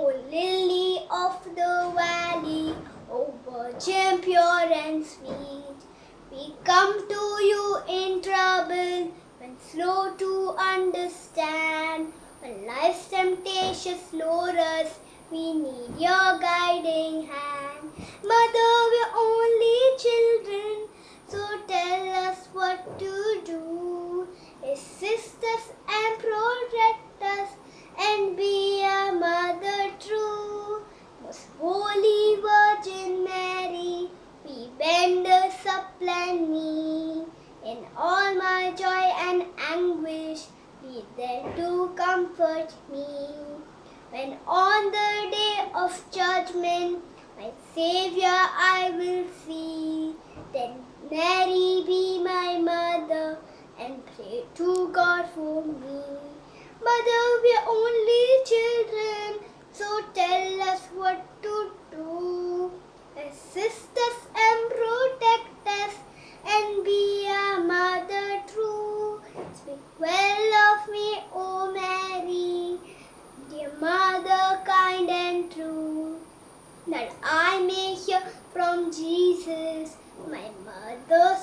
O lily of the valley, O virgin pure and sweet, we come to you in trouble, when slow to understand. When life's temptations lure us, we need your guiding hand. Mother, we're only children, so tell us what to do. Assist us and protect us, and be a mother true. Most Holy Virgin Mary, we Bendur supplant me. In all my joy and anguish, be there to comfort me. When on the day of judgment, my Savior I will see, then Mary be my mother, and pray to God for me. Mother, we're only children, so tell us what to do. Assist us and protect us, and be a mother true. Speak well of me, O Mary, dear mother kind and true, that I may hear from Jesus, my mother's